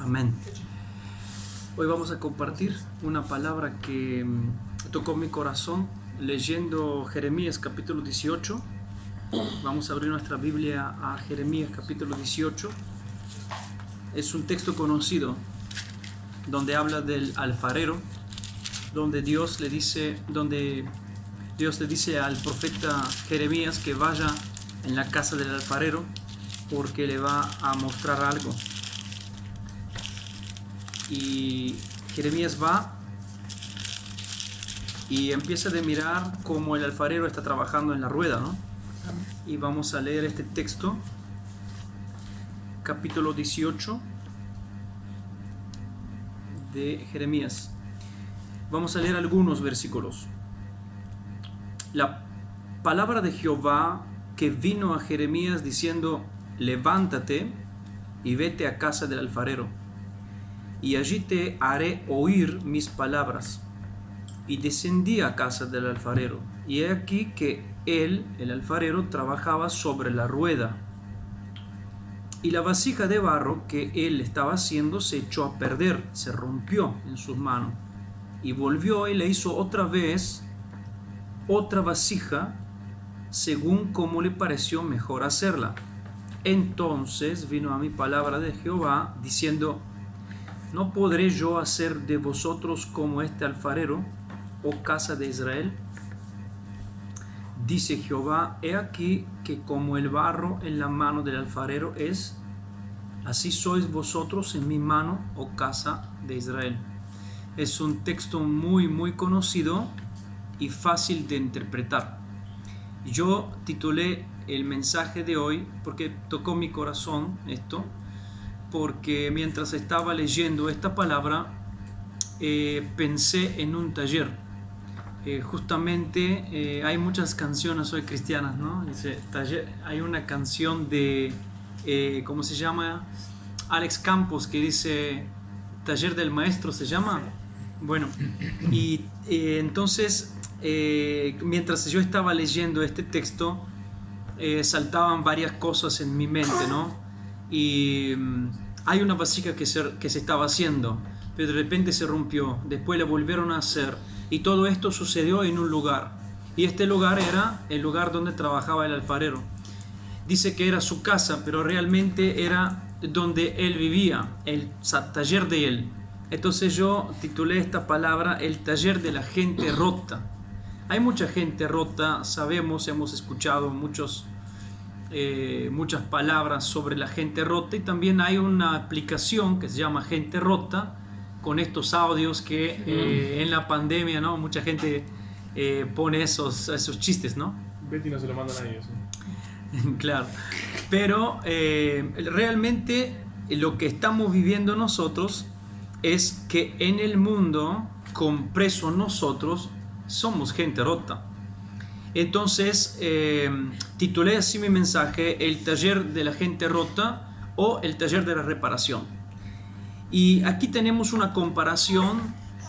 Amén. Hoy vamos a compartir una palabra que tocó mi corazón leyendo Jeremías capítulo 18. Vamos a abrir nuestra Biblia a Jeremías capítulo 18. Es un texto conocido donde habla del alfarero, donde Dios le dice al profeta Jeremías que vaya en la casa del alfarero porque le va a mostrar algo. Y Jeremías va y empieza a mirar cómo el alfarero está trabajando en la rueda, ¿no? Y vamos a leer este texto, capítulo 18 de Jeremías. Vamos a leer algunos versículos. La palabra de Jehová que vino a Jeremías diciendo: levántate y vete a casa del alfarero, y allí te haré oír mis palabras. Y descendí a casa del alfarero, y he aquí que él, el alfarero, trabajaba sobre la rueda. Y la vasija de barro que él estaba haciendo se echó a perder, se rompió en sus manos. Y volvió y le hizo otra vez otra vasija, según como le pareció mejor hacerla. Entonces vino a mí palabra de Jehová, diciendo: ¿no podré yo hacer de vosotros como este alfarero, oh casa de Israel? Dice Jehová: he aquí que como el barro en la mano del alfarero es, así sois vosotros en mi mano, oh casa de Israel. Es un texto muy conocido y fácil de interpretar. Yo titulé el mensaje de hoy porque tocó mi corazón esto, porque mientras estaba leyendo esta palabra pensé en un taller. Justamente hay muchas canciones hoy cristianas, ¿no? Dice, hay una canción de, ¿cómo se llama? Alex Campos, que dice Taller del Maestro, ¿se llama? Bueno, y entonces mientras yo estaba leyendo este texto saltaban varias cosas en mi mente, ¿no? Y hay una vasija que se estaba haciendo, pero de repente se rompió, después la volvieron a hacer, y todo esto sucedió en un lugar, y este lugar era el lugar donde trabajaba el alfarero. Dice que era su casa, pero realmente era donde él vivía, el taller de él. Entonces yo titulé esta palabra el taller de la gente rota. Hay mucha gente rota, sabemos, hemos escuchado muchas palabras sobre la gente rota, y también hay una aplicación que se llama Gente Rota, con estos audios que en la pandemia, ¿no? Mucha gente pone esos chistes, ¿no? Betty no se lo manda a nadie, ¿sí? Claro, pero realmente lo que estamos viviendo nosotros es que en el mundo, compreso nosotros, somos gente rota. Entonces titulé así mi mensaje: el taller de la gente rota o el taller de la reparación. Y aquí tenemos una comparación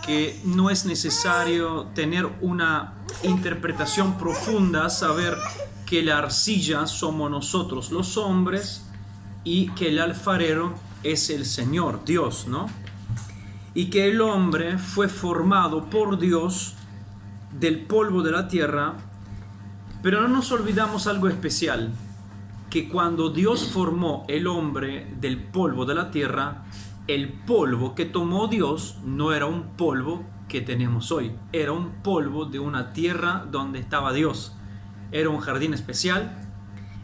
que no es necesario tener una interpretación profunda, saber que la arcilla somos nosotros los hombres y que el alfarero es el Señor, Dios, ¿no? Y que el hombre fue formado por Dios del polvo de la tierra. Pero no nos olvidamos algo especial, que cuando Dios formó el hombre del polvo de la tierra, el polvo que tomó Dios no era un polvo que tenemos hoy, era un polvo de una tierra donde estaba Dios. Era un jardín especial,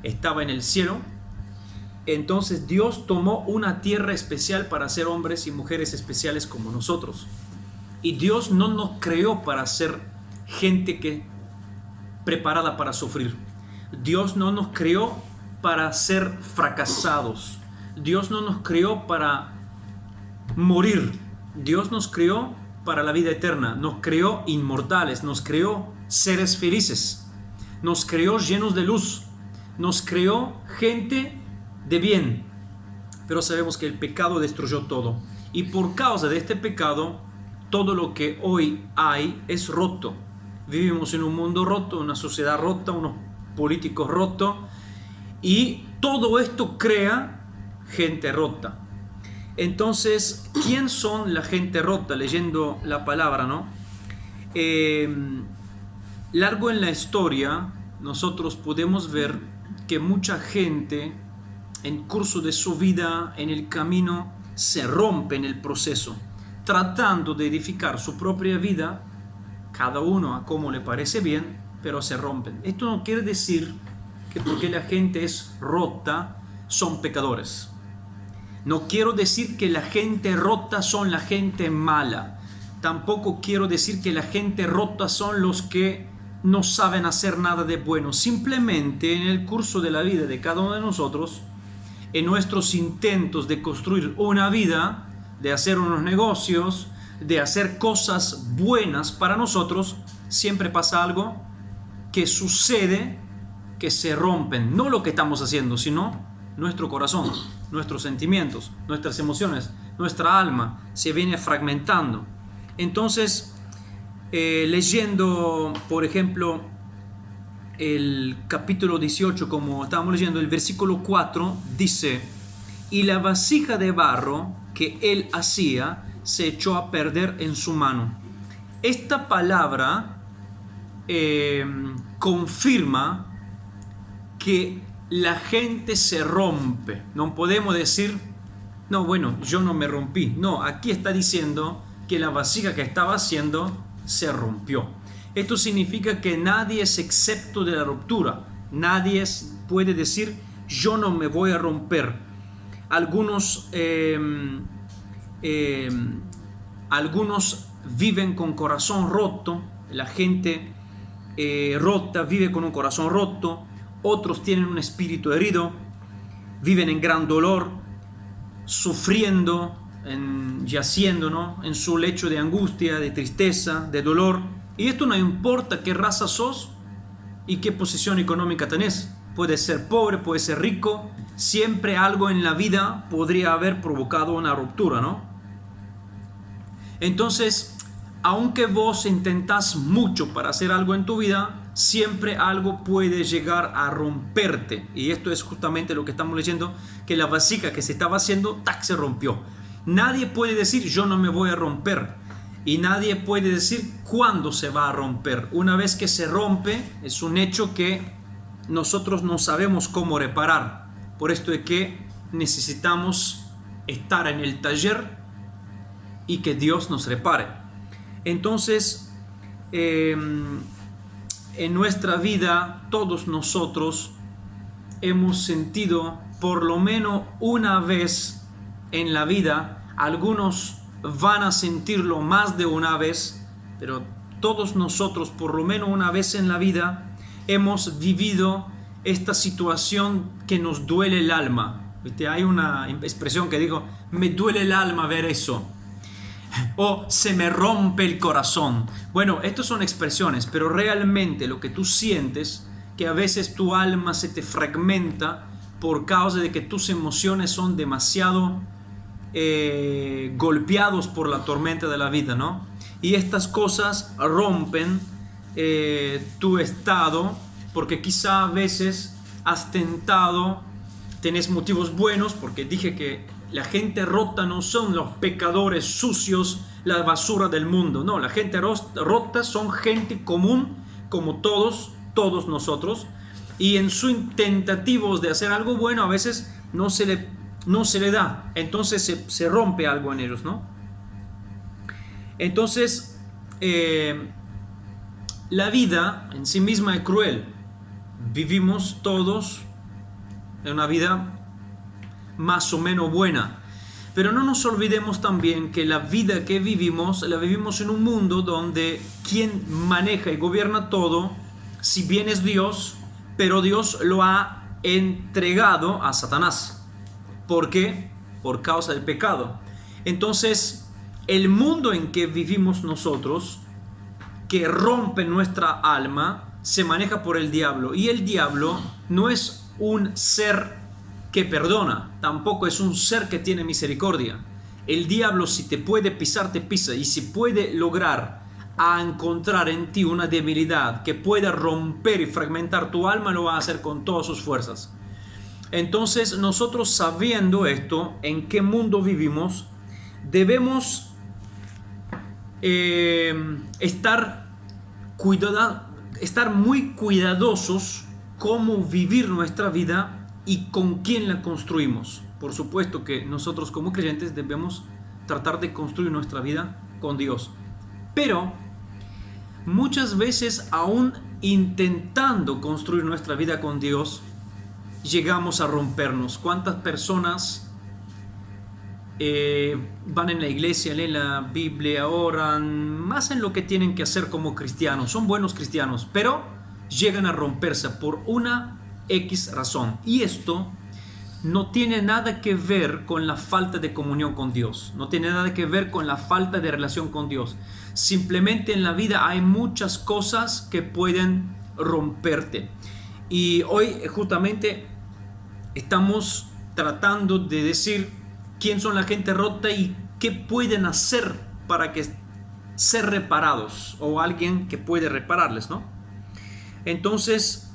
estaba en el cielo. Entonces Dios tomó una tierra especial para hacer hombres y mujeres especiales como nosotros. Y Dios no nos creó para ser gente preparada para sufrir. Dios no nos creó para ser fracasados. Dios no nos creó para morir. Dios nos creó para la vida eterna. Nos creó inmortales. Nos creó seres felices. Nos creó llenos de luz. Nos creó gente de bien. Pero sabemos que el pecado destruyó todo. Y por causa de este pecado, todo lo que hoy hay es roto. Vivimos en un mundo roto, una sociedad rota, unos políticos rotos, y todo esto crea gente rota. Entonces, ¿quién son la gente rota? Leyendo la palabra, ¿no? Largo en la historia, nosotros podemos ver que mucha gente en curso de su vida, en el camino, se rompe en el proceso, tratando de edificar su propia vida, cada uno a como le parece bien, pero se rompen. Esto no quiere decir que porque la gente es rota, son pecadores. No quiero decir que la gente rota son la gente mala. Tampoco quiero decir que la gente rota son los que no saben hacer nada de bueno. Simplemente en el curso de la vida de cada uno de nosotros, en nuestros intentos de construir una vida, de hacer unos negocios, de hacer cosas buenas para nosotros, siempre pasa algo que sucede, que se rompen. No lo que estamos haciendo, sino nuestro corazón, nuestros sentimientos, nuestras emociones, nuestra alma se viene fragmentando. Entonces, leyendo, por ejemplo, el capítulo 18, como estábamos leyendo, el versículo 4 dice: y la vasija de barro que él hacía se echó a perder en su mano. Esta palabra confirma que la gente se rompe. No podemos decir, no, bueno, yo no me rompí. No, aquí está diciendo que la vasija que estaba haciendo se rompió. Esto significa que nadie es excepto de la ruptura. Nadie puede decir, yo no me voy a romper. Algunos viven con corazón roto. La gente rota vive con un corazón roto. Otros tienen un espíritu herido, viven en gran dolor, sufriendo, yaciendo, ¿no?, en su lecho de angustia, de tristeza, de dolor. Y esto no importa qué raza sos y qué posición económica tenés. Puedes ser pobre, puedes ser rico. Siempre algo en la vida podría haber provocado una ruptura, ¿no? Entonces, aunque vos intentás mucho para hacer algo en tu vida, siempre algo puede llegar a romperte. Y esto es justamente lo que estamos leyendo, que la vasija que se estaba haciendo, ¡tac!, se rompió. Nadie puede decir, yo no me voy a romper. Y nadie puede decir cuándo se va a romper. Una vez que se rompe, es un hecho que nosotros no sabemos cómo reparar. Por esto es que necesitamos estar en el taller y que Dios nos repare. Entonces, en nuestra vida, todos nosotros hemos sentido por lo menos una vez en la vida, algunos van a sentirlo más de una vez, pero todos nosotros por lo menos una vez en la vida hemos vivido esta situación que nos duele el alma. ¿Viste? Hay una expresión que digo, me duele el alma ver eso. O se me rompe el corazón. Bueno, estas son expresiones, pero realmente lo que tú sientes, que a veces tu alma se te fragmenta por causa de que tus emociones son demasiado golpeados por la tormenta de la vida, ¿no? Y estas cosas rompen tu estado, porque quizá a veces has tentado, tenés motivos buenos, porque dije que la gente rota no son los pecadores sucios, la basura del mundo. No, la gente rota son gente común, como todos nosotros. Y en sus tentativos de hacer algo bueno, a veces no se le da. Entonces se rompe algo en ellos, ¿no? Entonces, la vida en sí misma es cruel. Vivimos todos en una vida más o menos buena, pero no nos olvidemos también que la vida que vivimos, la vivimos en un mundo donde quien maneja y gobierna todo, si bien es Dios, pero Dios lo ha entregado a Satanás. ¿Por qué? Por causa del pecado. Entonces, el mundo en que vivimos nosotros, que rompe nuestra alma, se maneja por el diablo, y el diablo no es un ser que perdona, tampoco es un ser que tiene misericordia. El diablo, si te puede pisar, te pisa, y si puede lograr a encontrar en ti una debilidad que pueda romper y fragmentar tu alma, lo va a hacer con todas sus fuerzas. Entonces nosotros, sabiendo esto, en qué mundo vivimos, debemos estar muy cuidadosos cómo vivir nuestra vida y con quién la construimos. Por supuesto que nosotros como creyentes debemos tratar de construir nuestra vida con Dios, pero muchas veces, aún intentando construir nuestra vida con Dios, llegamos a rompernos. ¿Cuántas personas van en la iglesia, leen la Biblia, oran, hacen lo que tienen que hacer como cristianos, son buenos cristianos, pero llegan a romperse por una X razón? Y esto no tiene nada que ver con la falta de comunión con Dios, no tiene nada que ver con la falta de relación con Dios. Simplemente en la vida hay muchas cosas que pueden romperte. Y hoy justamente estamos tratando de decir quién son la gente rota y qué pueden hacer para que ser reparados, o alguien que puede repararles, ¿no? Entonces,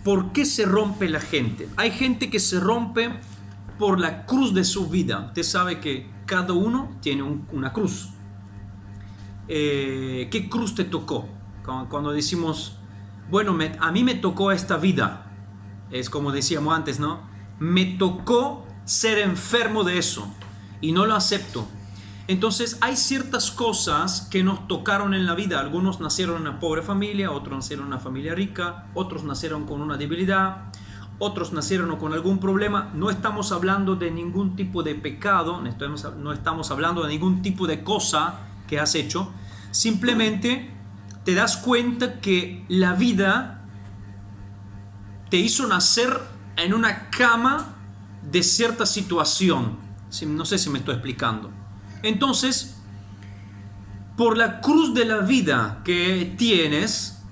¿por qué se rompe la gente? Hay gente que se rompe por la cruz de su vida. Usted sabe que cada uno tiene una cruz. ¿Qué cruz te tocó? Cuando decimos, bueno, a mí me tocó esta vida, es como decíamos antes, ¿no? Me tocó ser enfermo de eso y no lo acepto. Entonces hay ciertas cosas que nos tocaron en la vida. Algunos nacieron en una pobre familia, otros nacieron en una familia rica, otros nacieron con una debilidad, otros nacieron con algún problema. No estamos hablando de ningún tipo de pecado, no estamos hablando de ningún tipo de cosa que has hecho. Simplemente te das cuenta que la vida te hizo nacer en una cama de cierta situación. No sé si me estoy explicando. Entonces, por la cruz de la vida que tienes,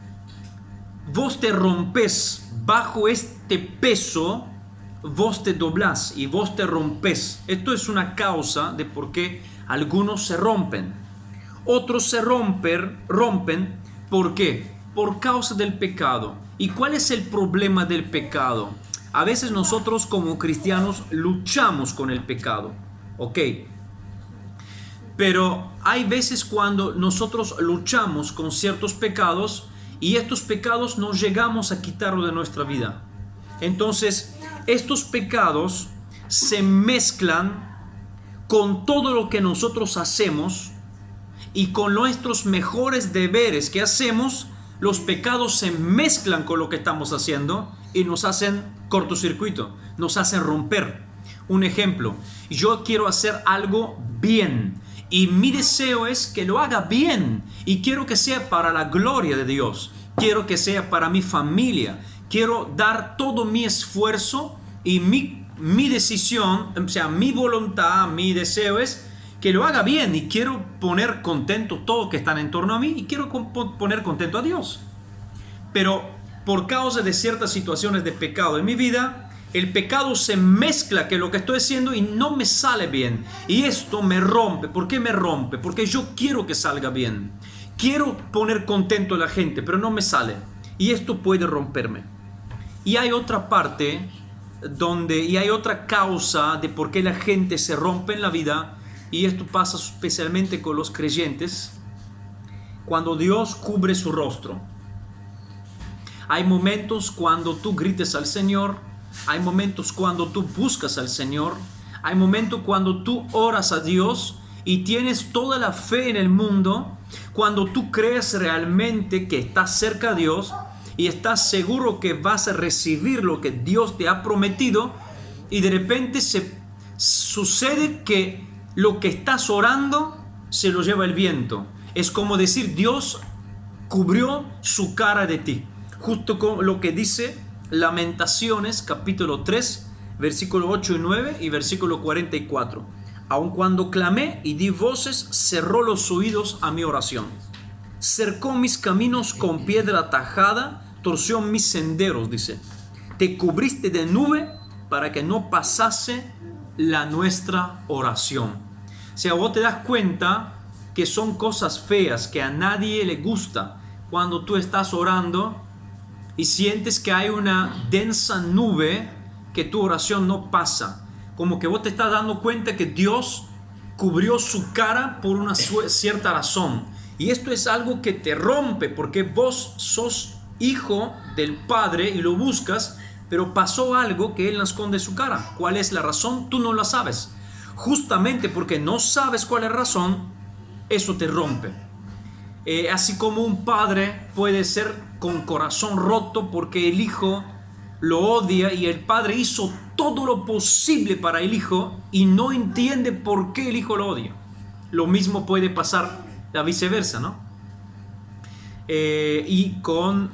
vos te rompes bajo este peso, vos te doblás y vos te rompes. Esto es una causa de por qué algunos se rompen. Otros se rompen, ¿por qué? Por causa del pecado. ¿Y cuál es el problema del pecado? A veces nosotros como cristianos luchamos con el pecado, ¿ok? Pero hay veces cuando nosotros luchamos con ciertos pecados y estos pecados no llegamos a quitarlo de nuestra vida. Entonces, estos pecados se mezclan con todo lo que nosotros hacemos y con nuestros mejores deberes que hacemos. Los pecados se mezclan con lo que estamos haciendo y nos hacen cortocircuito, nos hacen romper. Un ejemplo, yo quiero hacer algo bien y mi deseo es que lo haga bien y quiero que sea para la gloria de Dios, quiero que sea para mi familia, quiero dar todo mi esfuerzo y mi decisión, o sea, mi voluntad, mi deseo es que lo haga bien y quiero poner contento a todos que están en torno a mí y quiero poner contento a Dios. Pero por causa de ciertas situaciones de pecado en mi vida, el pecado se mezcla con lo que estoy haciendo y no me sale bien. Y esto me rompe. ¿Por qué me rompe? Porque yo quiero que salga bien. Quiero poner contento a la gente, pero no me sale. Y esto puede romperme. Y hay otra parte y hay otra causa de por qué la gente se rompe en la vida. Y esto pasa especialmente con los creyentes, cuando Dios cubre su rostro. Hay momentos cuando tú grites al Señor, hay momentos cuando tú buscas al Señor, hay momentos cuando tú oras a Dios y tienes toda la fe en el mundo, cuando tú crees realmente que estás cerca a Dios y estás seguro que vas a recibir lo que Dios te ha prometido, y de repente sucede que lo que estás orando se lo lleva el viento. Es como decir, Dios cubrió su cara de ti. Justo como lo que dice Lamentaciones capítulo 3, versículo 8 y 9 y versículo 44. Aun cuando clamé y di voces, cerró los oídos a mi oración. Cercó mis caminos con piedra tajada, torció mis senderos, dice. Te cubriste de nube para que no pasase nuestra oración. O sea, vos te das cuenta que son cosas feas que a nadie le gusta cuando tú estás orando y sientes que hay una densa nube que tu oración no pasa. Como que vos te estás dando cuenta que Dios cubrió su cara por una cierta razón. Y esto es algo que te rompe, porque vos sos hijo del Padre y lo buscas, pero pasó algo que Él no esconde su cara. ¿Cuál es la razón? Tú no la sabes. Justamente porque no sabes cuál es la razón, eso te rompe. Así como un padre puede ser con corazón roto porque el hijo lo odia y el padre hizo todo lo posible para el hijo y no entiende por qué el hijo lo odia. Lo mismo puede pasar la viceversa, ¿no? Y con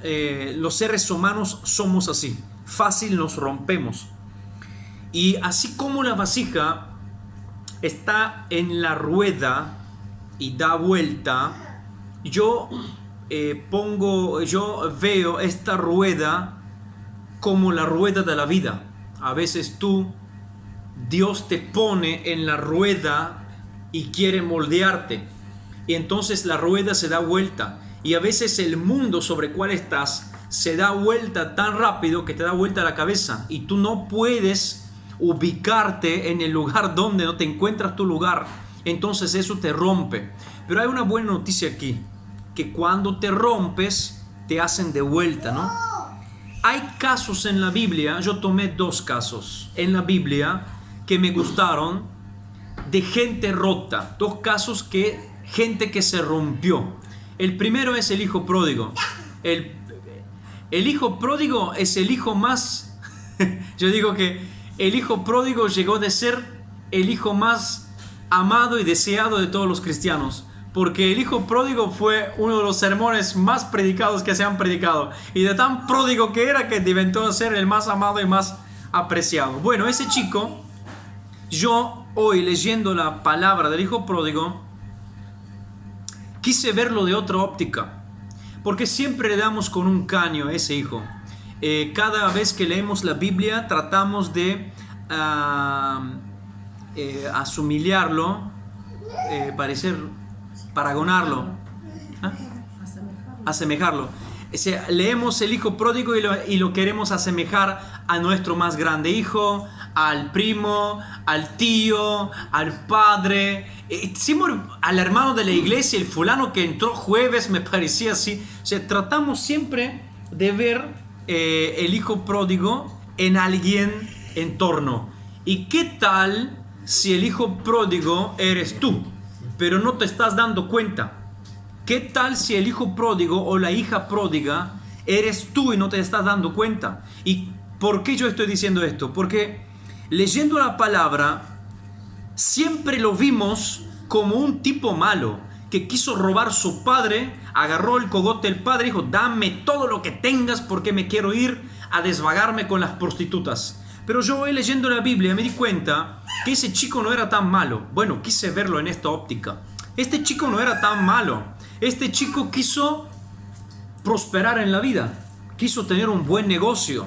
los seres humanos somos así. Fácil nos rompemos. Y así como la vasija está en la rueda y da vuelta, yo veo esta rueda como la rueda de la vida. A veces Dios te pone en la rueda y quiere moldearte, y entonces la rueda se da vuelta, y a veces el mundo sobre el cual estás se da vuelta tan rápido que te da vuelta la cabeza y tú no puedes ubicarte en el lugar donde no te encuentras tu lugar. Entonces eso te rompe. Pero hay una buena noticia aquí, que cuando te rompes te hacen de vuelta, ¿no? Hay casos en la Biblia, yo tomé 2 casos en la Biblia que me gustaron, de gente rota, 2 casos gente que se rompió. El primero es el hijo pródigo. El hijo pródigo es el hijo más yo digo que el hijo pródigo llegó de ser el hijo más amado y deseado de todos los cristianos, porque el hijo pródigo fue uno de los sermones más predicados que se han predicado, y de tan pródigo que era que inventó ser el más amado y más apreciado. Bueno, ese chico, yo hoy leyendo la palabra del hijo pródigo, quise verlo de otra óptica, porque siempre le damos con un caño a ese hijo. Cada vez que leemos la Biblia tratamos de asumillarlo, paragonarlo, asemejarlo. Leemos el hijo pródigo y lo queremos asemejar a nuestro más grande hijo, al primo, al tío, al padre, al hermano de la iglesia, el fulano que entró jueves, me parecía así. O sea, tratamos siempre de ver el hijo pródigo en alguien en torno. ¿Y qué tal si el hijo pródigo eres tú, pero no te estás dando cuenta? ¿Qué tal si el hijo pródigo o la hija pródiga eres tú y no te estás dando cuenta? ¿Y por qué yo estoy diciendo esto? Porque leyendo la palabra siempre lo vimos como un tipo malo que quiso robar su padre, agarró el cogote del padre y dijo: dame todo lo que tengas porque me quiero ir a desvagarme con las prostitutas. Pero yo hoy leyendo la Biblia me di cuenta que ese chico no era tan malo. Bueno, quise verlo en esta óptica. Este chico no era tan malo. Este chico quiso prosperar en la vida, quiso tener un buen negocio,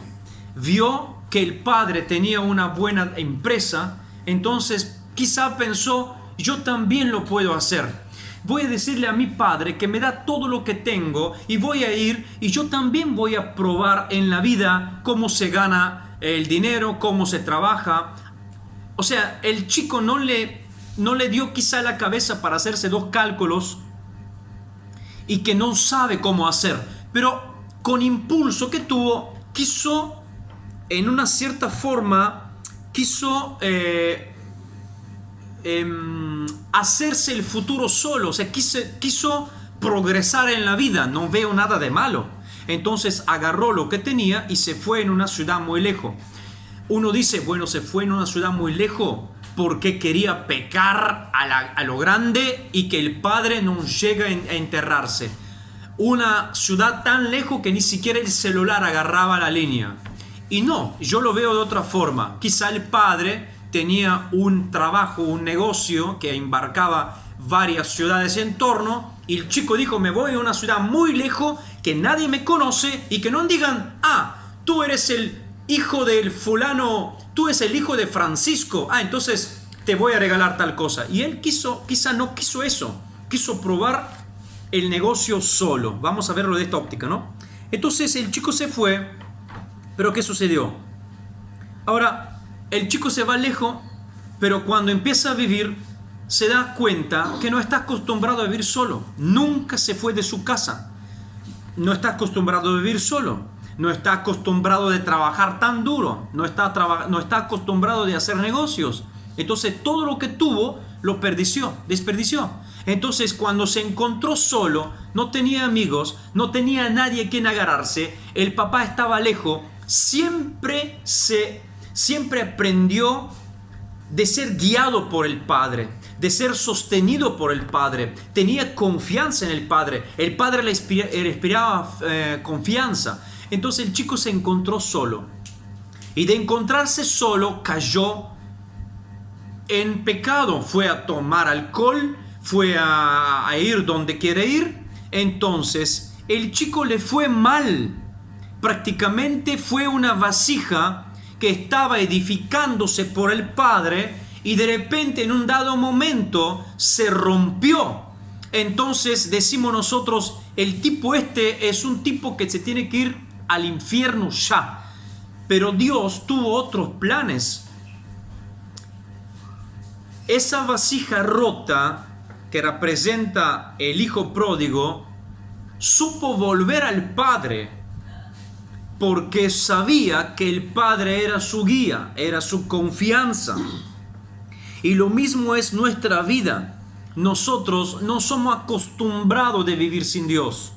vio que el padre tenía una buena empresa, entonces quizá pensó: yo también lo puedo hacer. Voy a decirle a mi padre que me da todo lo que tengo y voy a ir y yo también voy a probar en la vida cómo se gana el dinero, cómo se trabaja. O sea, el chico no le dio quizá la cabeza para hacerse 2 cálculos y que no sabe cómo hacer, pero con impulso que tuvo, quiso en una cierta forma, hacerse el futuro solo. O sea, quiso progresar en la vida. No veo nada de malo. Entonces agarró lo que tenía y se fue en una ciudad muy lejos. Uno dice: bueno, se fue en una ciudad muy lejos porque quería pecar a lo grande y que el padre no llegue a enterrarse. Una ciudad tan lejos que ni siquiera el celular agarraba la línea. Y no, yo lo veo de otra forma. Quizá el padre tenía un trabajo, un negocio que embarcaba varias ciudades en torno, y el chico dijo: me voy a una ciudad muy lejos que nadie me conoce y que no digan: ah, tú eres el hijo del fulano, tú eres el hijo de Francisco, entonces te voy a regalar tal cosa. Y él quizá no quiso eso, quiso probar el negocio solo. Vamos a verlo de esta óptica, ¿no? Entonces el chico se fue, pero ¿qué sucedió? Ahora, el chico se va lejos, pero cuando empieza a vivir, se da cuenta que no está acostumbrado a vivir solo. Nunca se fue de su casa. No está acostumbrado a vivir solo. No está acostumbrado de trabajar tan duro. No está acostumbrado de hacer negocios. Entonces todo lo que tuvo lo desperdició. Entonces cuando se encontró solo, no tenía amigos, no tenía nadie a quien agarrarse, el papá estaba lejos, siempre aprendió de ser guiado por el padre, de ser sostenido por el padre, tenía confianza en el padre le inspiraba confianza. Entonces el chico se encontró solo, y de encontrarse solo cayó en pecado, fue a tomar alcohol, fue a ir donde quiere ir. Entonces el chico le fue mal, prácticamente fue una vasija que estaba edificándose por el padre y de repente en un dado momento se rompió. Entonces decimos nosotros, el tipo este es un tipo que se tiene que ir al infierno ya. Pero Dios tuvo otros planes. Esa vasija rota que representa el hijo pródigo supo volver al padre, porque sabía que el padre era su guía, era su confianza. Y lo mismo es nuestra vida. Nosotros no somos acostumbrados de vivir sin Dios.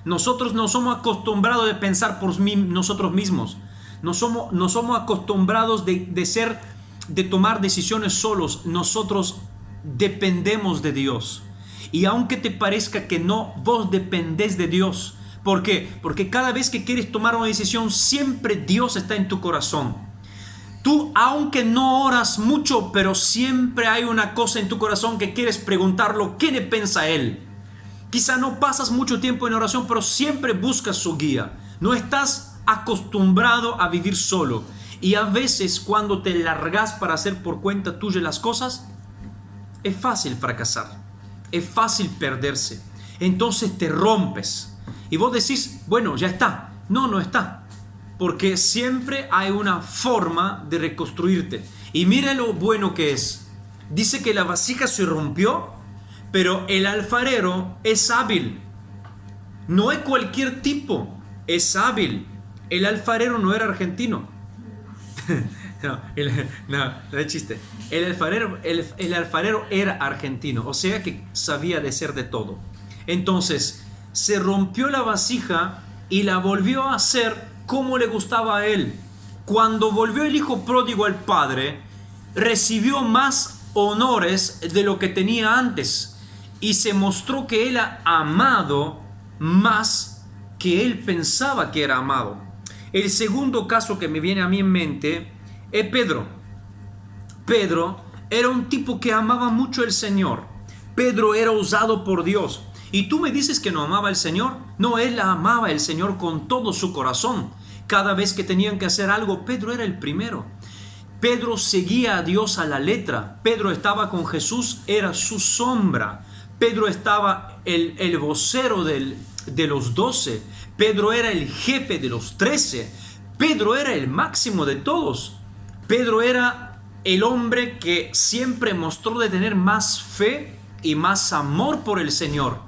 Nosotros no somos acostumbrados de pensar por nosotros mismos. No somos acostumbrados de tomar decisiones solos. Nosotros dependemos de Dios. Y aunque te parezca que no, vos dependés de Dios. ¿Por qué? Porque cada vez que quieres tomar una decisión, siempre Dios está en tu corazón. Tú, aunque no oras mucho, pero siempre hay una cosa en tu corazón que quieres preguntarlo, ¿qué le piensa Él? Quizá no pasas mucho tiempo en oración, pero siempre buscas su guía. No estás acostumbrado a vivir solo. Y a veces cuando te largas para hacer por cuenta tuya las cosas, es fácil fracasar. Es fácil perderse. Entonces te rompes. Y vos decís, bueno, ya está. No, no está. Porque siempre hay una forma de reconstruirte. Y mire lo bueno que es. Dice que la vasija se rompió, pero el alfarero es hábil. No es cualquier tipo, es hábil. El alfarero no era argentino. No es chiste. El alfarero era argentino, o sea que sabía de hacer de todo. Entonces, se rompió la vasija y la volvió a hacer como le gustaba a él. Cuando volvió el hijo pródigo al padre, recibió más honores de lo que tenía antes y se mostró que él ha amado más que él pensaba que era amado. El segundo caso que me viene a mí en mente es Pedro. Pedro era un tipo que amaba mucho al Señor. Pedro era usado por Dios. ¿Y tú me dices que no amaba al Señor? No, él amaba al Señor con todo su corazón. Cada vez que tenían que hacer algo, Pedro era el primero. Pedro seguía a Dios a la letra. Pedro estaba con Jesús, era su sombra. Pedro estaba el vocero de los 12. Pedro era el jefe de los 13. Pedro era el máximo de todos. Pedro era el hombre que siempre mostró de tener más fe y más amor por el Señor.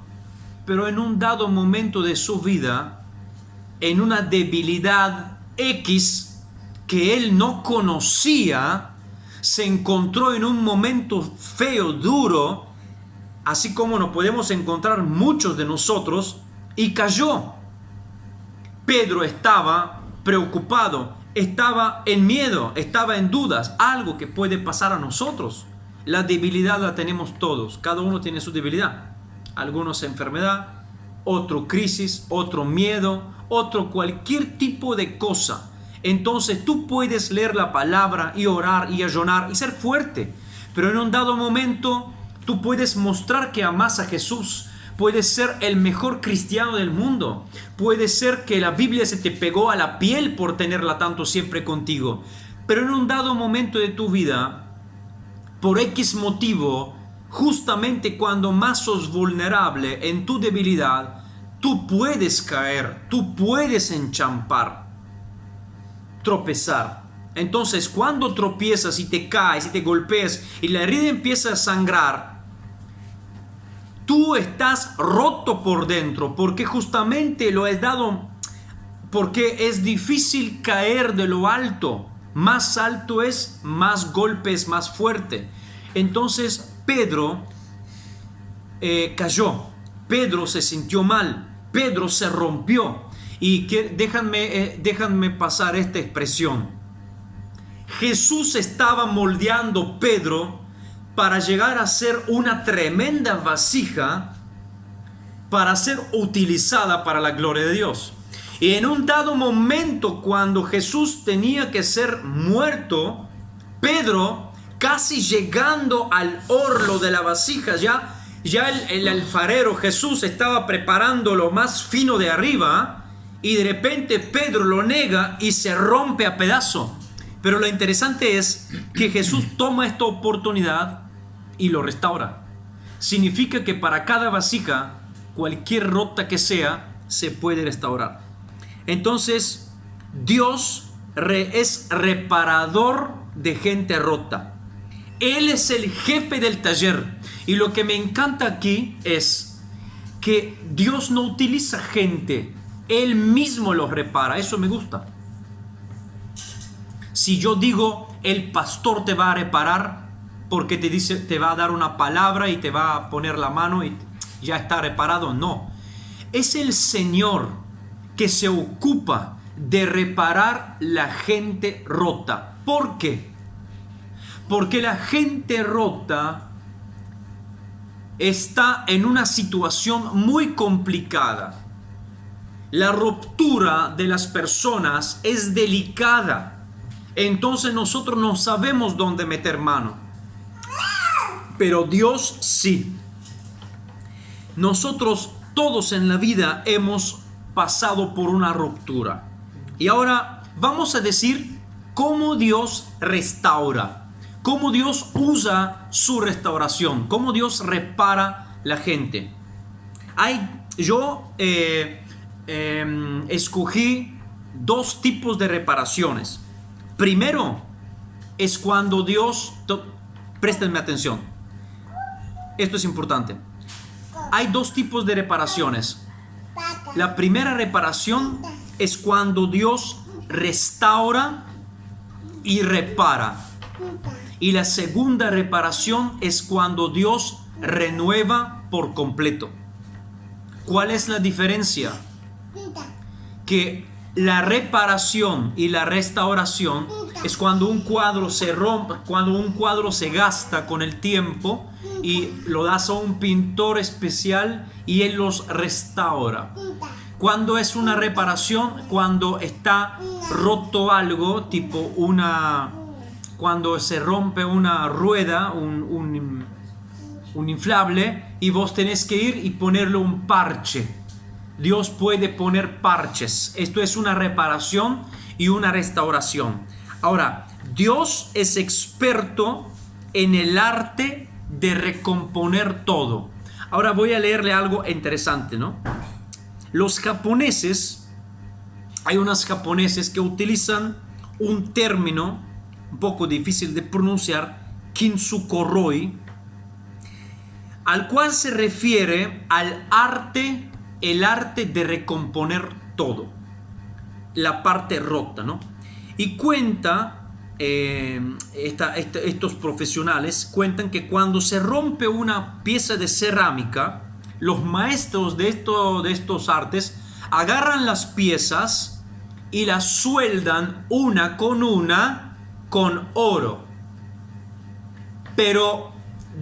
Pero en un dado momento de su vida, en una debilidad X que él no conocía, se encontró en un momento feo, duro, así como nos podemos encontrar muchos de nosotros, y cayó. Pedro estaba preocupado, estaba en miedo, estaba en dudas, algo que puede pasar a nosotros. La debilidad la tenemos todos, cada uno tiene su debilidad. Algunos enfermedad, otro crisis, otro miedo, otro cualquier tipo de cosa. Entonces tú puedes leer la palabra y orar y ayunar y ser fuerte, pero en un dado momento tú puedes mostrar que amas a Jesús. Puedes ser el mejor cristiano del mundo. Puede ser que la Biblia se te pegó a la piel por tenerla tanto siempre contigo. Pero en un dado momento de tu vida, por X motivo, justamente cuando más sos vulnerable en tu debilidad, tú puedes caer, tú puedes enchampar, tropezar. Entonces, cuando tropiezas y te caes y te golpeas y la herida empieza a sangrar, tú estás roto por dentro, porque justamente lo has dado, porque es difícil caer de lo alto. Más alto es, más golpe es más fuerte. Entonces Pedro cayó, Pedro se sintió mal, Pedro se rompió. Y déjenme pasar esta expresión. Jesús estaba moldeando Pedro para llegar a ser una tremenda vasija para ser utilizada para la gloria de Dios. Y en un dado momento, cuando Jesús tenía que ser muerto, Pedro, casi llegando al orlo de la vasija, ya el alfarero Jesús estaba preparando lo más fino de arriba, y de repente Pedro lo nega y se rompe a pedazos. Pero lo interesante es que Jesús toma esta oportunidad y lo restaura. Significa que para cada vasija, cualquier rota que sea, se puede restaurar. Entonces, Dios es reparador de gente rota. Él es el jefe del taller. Y lo que me encanta aquí es que Dios no utiliza gente, Él mismo los repara. Eso me gusta. Si yo digo, el pastor te va a reparar porque te va a dar una palabra y te va a poner la mano y ya está reparado, no. Es el Señor que se ocupa de reparar la gente rota. ¿Por qué? Porque la gente rota está en una situación muy complicada. La ruptura de las personas es delicada. Entonces nosotros no sabemos dónde meter mano. Pero Dios sí. Nosotros todos en la vida hemos pasado por una ruptura. Y ahora vamos a decir cómo Dios restaura, cómo Dios usa su restauración, cómo Dios repara la gente. Yo escogí dos tipos de reparaciones. Primero es cuando Dios, préstenme atención, esto es importante. Hay dos tipos de reparaciones. La primera reparación es cuando Dios restaura y repara. Y la segunda reparación es cuando Dios renueva por completo. ¿Cuál es la diferencia? Que la reparación y la restauración es cuando un cuadro se rompe, cuando un cuadro se gasta con el tiempo y lo das a un pintor especial y él los restaura. Cuando es una reparación, cuando está roto algo, tipo cuando se rompe una rueda, un inflable, y vos tenés que ir y ponerle un parche. Dios puede poner parches. Esto es una reparación y una restauración. Ahora, Dios es experto en el arte de recomponer todo. Ahora voy a leerle algo interesante, ¿no? Los japoneses, hay unos japoneses que utilizan un término un poco difícil de pronunciar, kintsukuroi, al cual se refiere al arte, el arte de recomponer todo, la parte rota, ¿no? Y cuenta, estos profesionales cuentan que cuando se rompe una pieza de cerámica, los maestros de estos artes agarran las piezas y las sueldan una con oro, pero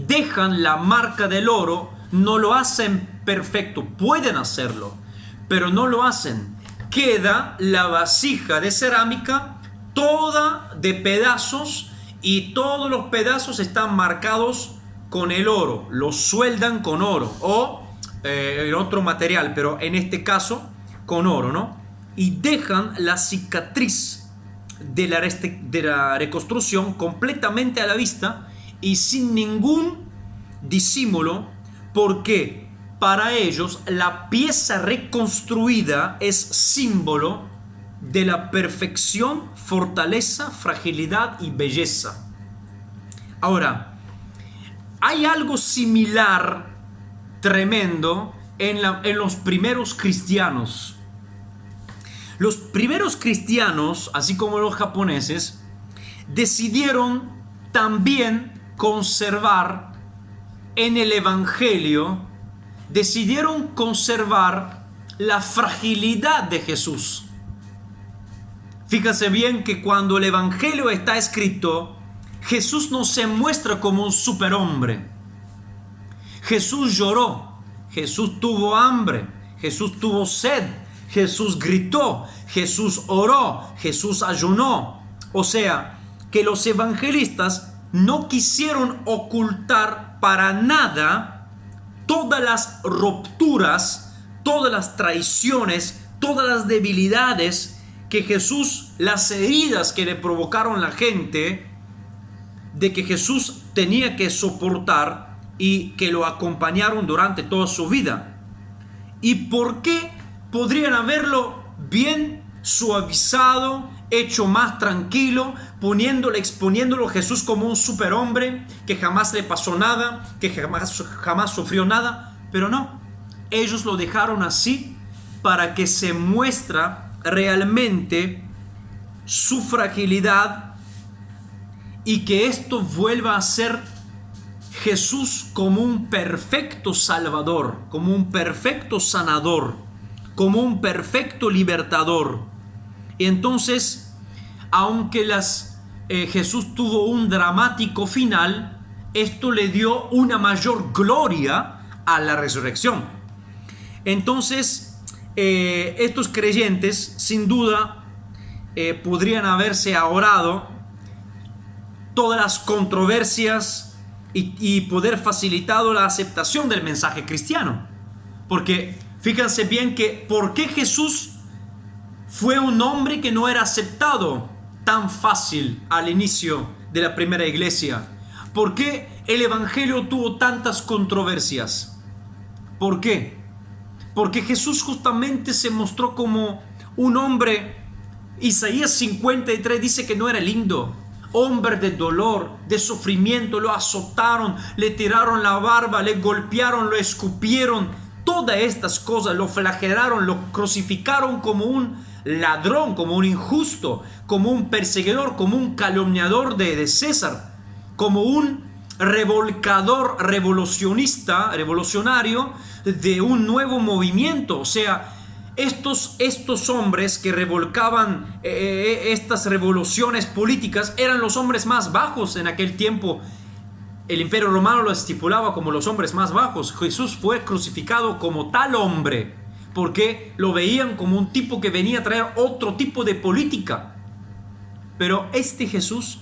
dejan la marca del oro. No lo hacen perfecto, pueden hacerlo, pero no lo hacen. Queda la vasija de cerámica toda de pedazos y todos los pedazos están marcados con el oro, los sueldan con oro o otro material, pero en este caso con oro, ¿no? Y dejan la cicatriz de la reconstrucción completamente a la vista y sin ningún disimulo, porque para ellos la pieza reconstruida es símbolo de la perfección, fortaleza, fragilidad y belleza. Ahora, hay algo similar, tremendo, en los primeros cristianos. Los primeros cristianos, así como los japoneses, decidieron también conservar en el Evangelio, decidieron conservar la fragilidad de Jesús. Fíjense bien que cuando el Evangelio está escrito, Jesús no se muestra como un superhombre. Jesús lloró, Jesús tuvo hambre, Jesús tuvo sed, Jesús gritó, Jesús oró, Jesús ayunó. O sea, que los evangelistas no quisieron ocultar para nada todas las rupturas, todas las traiciones, todas las debilidades que Jesús, las heridas que le provocaron la gente, de que Jesús tenía que soportar y que lo acompañaron durante toda su vida. ¿Y por qué podrían haberlo bien suavizado, hecho más tranquilo, exponiéndolo a Jesús como un superhombre que jamás le pasó nada, que jamás sufrió nada? Pero no, ellos lo dejaron así para que se muestra realmente su fragilidad y que esto vuelva a ser Jesús como un perfecto salvador, como un perfecto sanador, como un perfecto libertador. Y entonces, aunque Jesús tuvo un dramático final, esto le dio una mayor gloria a la resurrección. Entonces, estos creyentes, sin duda, podrían haberse ahorrado todas las controversias y poder facilitado la aceptación del mensaje cristiano. Porque fíjense bien que ¿por qué Jesús fue un hombre que no era aceptado tan fácil al inicio de la primera iglesia? ¿Por qué el evangelio tuvo tantas controversias? ¿Por qué? Porque Jesús justamente se mostró como un hombre. Isaías 53 dice que no era lindo, hombre de dolor, de sufrimiento, lo azotaron, le tiraron la barba, le golpearon, lo escupieron, todas estas cosas, lo flagelaron, lo crucificaron como un ladrón, como un injusto, como un perseguidor, como un calumniador de César, como un revolcador revolucionario de un nuevo movimiento. O sea, estos hombres que revolcaban estas revoluciones políticas eran los hombres más bajos en aquel tiempo. El Imperio Romano lo estipulaba como los hombres más bajos. Jesús fue crucificado como tal hombre porque lo veían como un tipo que venía a traer otro tipo de política. Pero este Jesús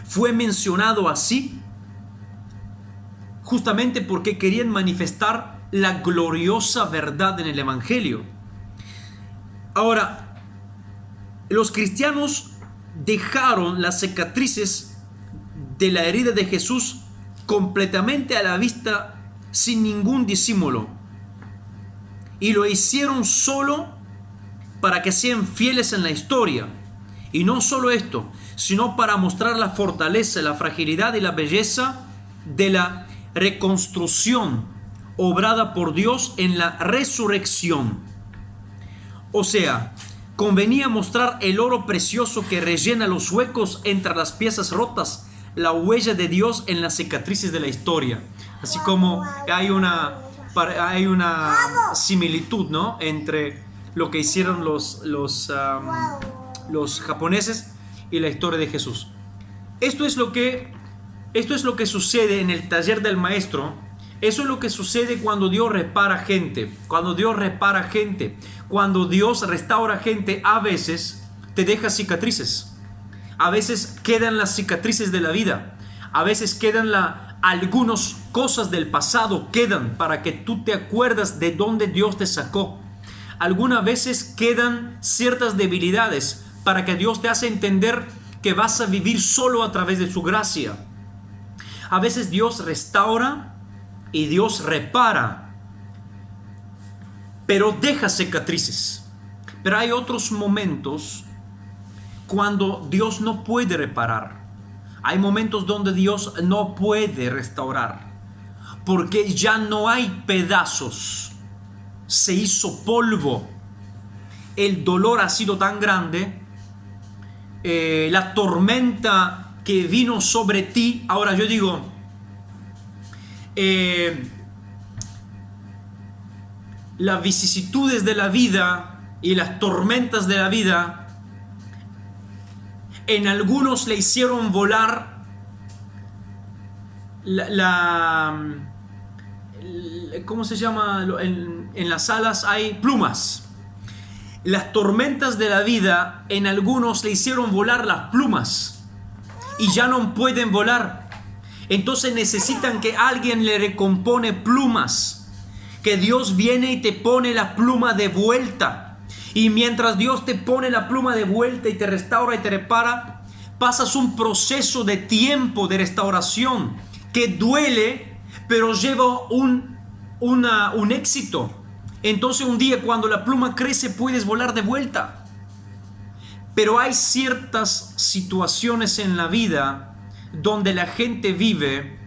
fue mencionado así justamente porque querían manifestar la gloriosa verdad en el Evangelio. Ahora, los cristianos dejaron las cicatrices de la herida de Jesús completamente a la vista, sin ningún disimulo, y lo hicieron solo para que sean fieles en la historia. Y no solo esto, sino para mostrar la fortaleza, la fragilidad y la belleza de la reconstrucción obrada por Dios en la resurrección. O sea, convenía mostrar el oro precioso que rellena los huecos entre las piezas rotas, la huella de Dios en las cicatrices de la historia. Así como hay una similitud, ¿no?, entre lo que hicieron los japoneses y la historia de Jesús. Esto es lo que sucede en el taller del maestro. Eso es lo que sucede cuando Dios repara gente. Cuando Dios restaura gente, a veces te deja cicatrices. A veces quedan las cicatrices de la vida. A veces quedan algunas cosas del pasado quedan para que tú te acuerdas de dónde Dios te sacó. Algunas veces quedan ciertas debilidades para que Dios te hace entender que vas a vivir solo a través de su gracia. A veces Dios restaura y Dios repara pero deja cicatrices. Pero hay otros momentos cuando Dios no puede reparar. Hay momentos donde Dios no puede restaurar, porque ya no hay pedazos, se hizo polvo. El dolor ha sido tan grande, la tormenta que vino sobre ti. Ahora yo digo, las vicisitudes de la vida y las tormentas de la vida en algunos le hicieron volar ¿cómo se llama? En las alas hay plumas. Las tormentas de la vida en algunos le hicieron volar las plumas y ya no pueden volar. Entonces necesitan que alguien le recompone plumas, que Dios viene y te pone la pluma de vuelta. Y mientras Dios te pone la pluma de vuelta y te restaura y te repara, pasas un proceso de tiempo de restauración que duele, pero lleva un éxito. Entonces un día cuando la pluma crece puedes volar de vuelta. Pero hay ciertas situaciones en la vida donde la gente vive,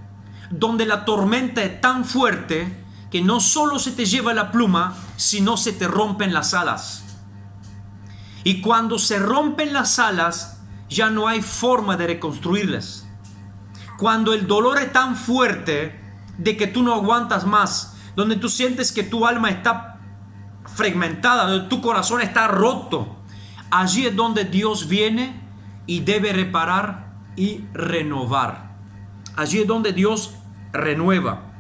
donde la tormenta es tan fuerte que no solo se te lleva la pluma, sino se te rompen las alas. Y cuando se rompen las alas, ya no hay forma de reconstruirlas. Cuando el dolor es tan fuerte de que tú no aguantas más, donde tú sientes que tu alma está fragmentada, donde tu corazón está roto, allí es donde Dios viene y debe reparar y renovar. Allí es donde Dios renueva.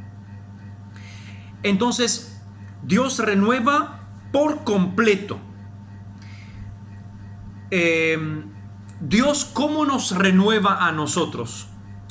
Entonces, Dios renueva por completo. Dios, ¿cómo nos renueva a nosotros?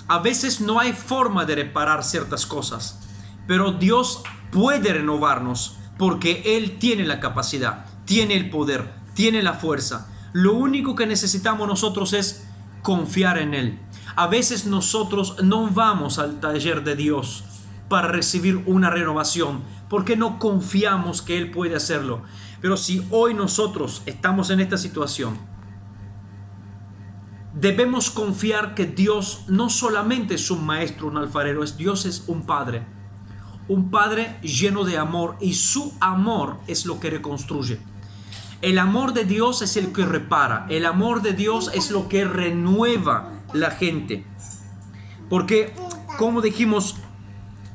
A veces no hay forma de reparar ciertas cosas, pero Dios puede renovarnos porque Él tiene la capacidad, tiene el poder, tiene la fuerza. Lo único que necesitamos nosotros es confiar en Él. A veces nosotros no vamos al taller de Dios para recibir una renovación porque no confiamos que Él puede hacerlo. Pero si hoy nosotros estamos en esta situación, debemos confiar que Dios no solamente es un maestro, un alfarero, Dios es un padre lleno de amor, y su amor es lo que reconstruye. El amor de Dios es el que repara, el amor de Dios es lo que renueva la gente. Porque, como dijimos,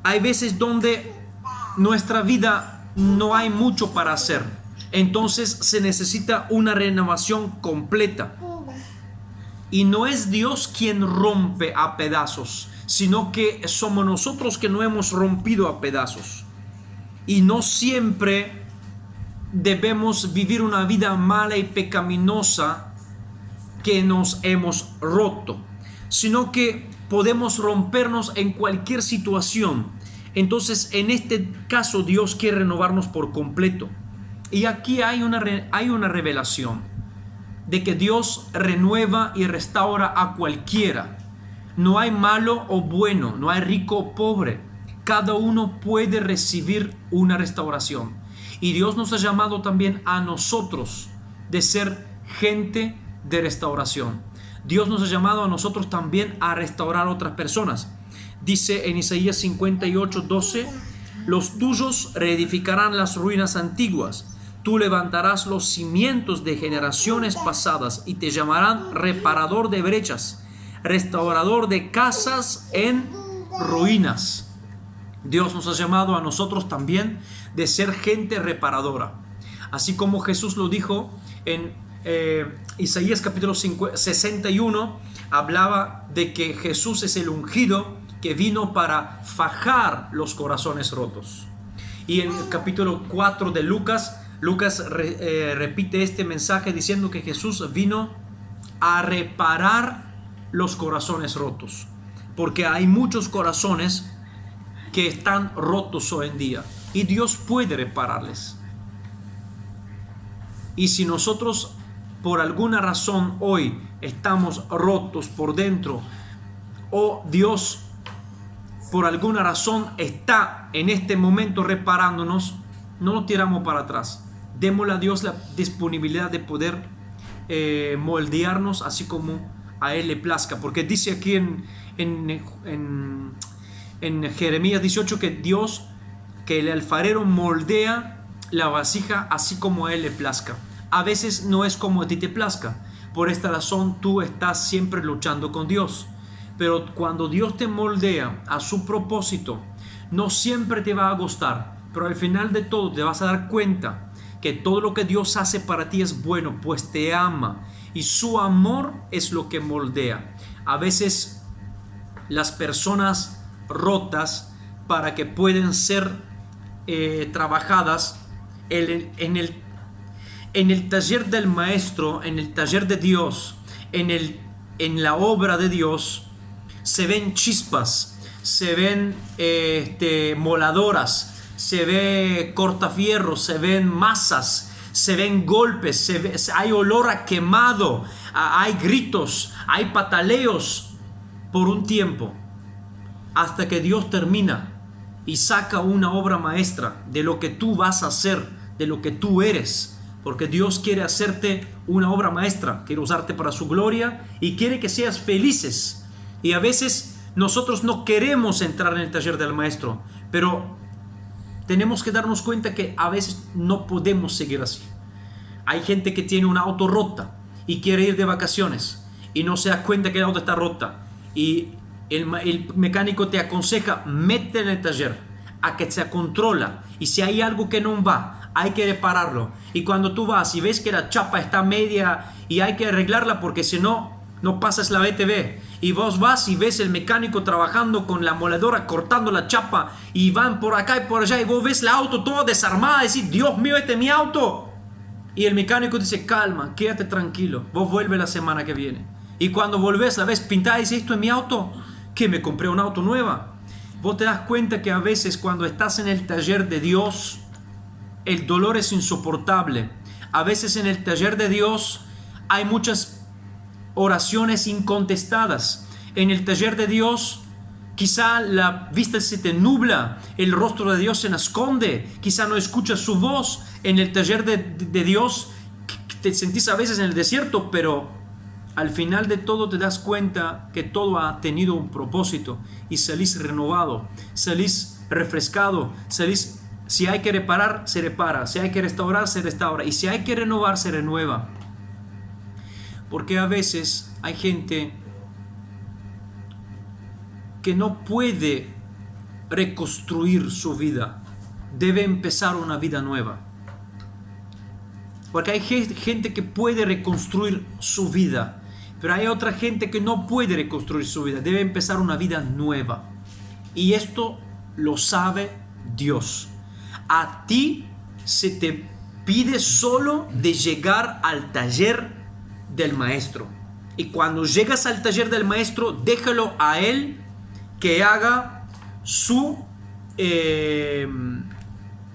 hay veces donde nuestra vida no hay mucho para hacer, entonces se necesita una renovación completa. Y no es Dios quien rompe a pedazos, sino que somos nosotros que no hemos rompido a pedazos. Y no siempre debemos vivir una vida mala y pecaminosa que nos hemos roto, sino que podemos rompernos en cualquier situación. Entonces, en este caso, Dios quiere renovarnos por completo. Y aquí hay una revelación de que Dios renueva y restaura a cualquiera. No hay malo o bueno, no hay rico o pobre. Cada uno puede recibir una restauración. Y Dios nos ha llamado también a nosotros de ser gente de restauración. Dios nos ha llamado a nosotros también a restaurar a otras personas. Dice en Isaías 58:12: los tuyos reedificarán las ruinas antiguas. Tú levantarás los cimientos de generaciones pasadas y te llamarán reparador de brechas, restaurador de casas en ruinas. Dios nos ha llamado a nosotros también de ser gente reparadora. Así como Jesús lo dijo en Isaías capítulo 61, hablaba de que Jesús es el ungido que vino para fajar los corazones rotos. Y en el capítulo 4 de Lucas repite este mensaje diciendo que Jesús vino a reparar los corazones rotos, porque hay muchos corazones que están rotos hoy en día y Dios puede repararles. Y si nosotros por alguna razón hoy estamos rotos por dentro, o Dios por alguna razón está en este momento reparándonos, no lo tiramos para atrás. Démosle a Dios la disponibilidad de poder moldearnos así como a Él le plazca. Porque dice aquí en Jeremías 18 que el alfarero moldea la vasija así como a Él le plazca. A veces no es como a ti te plazca. Por esta razón tú estás siempre luchando con Dios. Pero cuando Dios te moldea a su propósito, no siempre te va a gustar. Pero al final de todo te vas a dar cuenta que todo lo que Dios hace para ti es bueno, pues te ama. Y su amor es lo que moldea. A veces las personas rotas, para que puedan ser trabajadas en el taller del maestro, en el taller de Dios, en la obra de Dios, se ven chispas, se ven moladoras, se ve cortafierros, se ven masas, se ven golpes, hay olor a quemado, hay gritos, hay pataleos por un tiempo, hasta que Dios termina y saca una obra maestra de lo que tú vas a hacer, de lo que tú eres. Porque Dios quiere hacerte una obra maestra, quiere usarte para su gloria y quiere que seas felices. Y a veces nosotros no queremos entrar en el taller del maestro, pero tenemos que darnos cuenta que a veces no podemos seguir así. Hay gente que tiene un auto rota y quiere ir de vacaciones y no se da cuenta que el auto está rota, y el mecánico te aconseja: mete en el taller a que se controla, y si hay algo que no va, hay que repararlo. Y cuando tú vas y ves que la chapa está media y hay que arreglarla porque si no, no pasas la BTV, y vos vas y ves el mecánico trabajando con la moledora cortando la chapa y van por acá y por allá, y vos ves el auto todo desarmado y decís: Dios mío, este es mi auto. Y el mecánico dice: calma, quédate tranquilo, vos vuelve la semana que viene. Y cuando volvés la ves pintada y dices: esto es mi auto, que me compré un auto nueva. Vos te das cuenta que a veces cuando estás en el taller de Dios, el dolor es insoportable. A veces en el taller de Dios hay muchas oraciones incontestadas. En el taller de Dios quizá la vista se te nubla, el rostro de Dios se esconde, quizá no escuchas su voz. En el taller de Dios te sentís a veces en el desierto, pero al final de todo te das cuenta que todo ha tenido un propósito y salís renovado, salís refrescado, salís. Si hay que reparar, se repara. Si hay que restaurar, se restaura. Y si hay que renovar, se renueva. Porque a veces hay gente que no puede reconstruir su vida. Debe empezar una vida nueva. Porque hay gente que puede reconstruir su vida, pero hay otra gente que no puede reconstruir su vida. Debe empezar una vida nueva. Y esto lo sabe Dios. A ti se te pide solo de llegar al taller del maestro. Y cuando llegas al taller del maestro, déjalo a él que haga su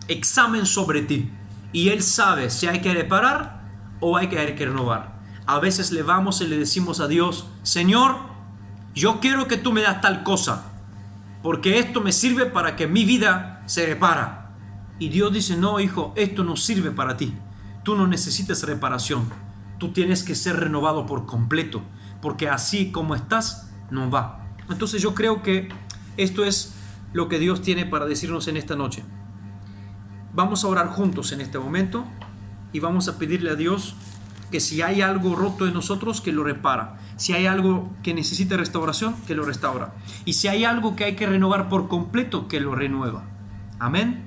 examen sobre ti. Y él sabe si hay que reparar o hay que renovar. A veces le vamos y le decimos a Dios: Señor, yo quiero que tú me das tal cosa, porque esto me sirve para que mi vida se repara. Y Dios dice: no, hijo, esto no sirve para ti. Tú no necesitas reparación. Tú tienes que ser renovado por completo, porque así como estás, no va. Entonces yo creo que esto es lo que Dios tiene para decirnos en esta noche. Vamos a orar juntos en este momento y vamos a pedirle a Dios que si hay algo roto en nosotros, que lo repara. Si hay algo que necesita restauración, que lo restaura. Y si hay algo que hay que renovar por completo, que lo renueva. Amén.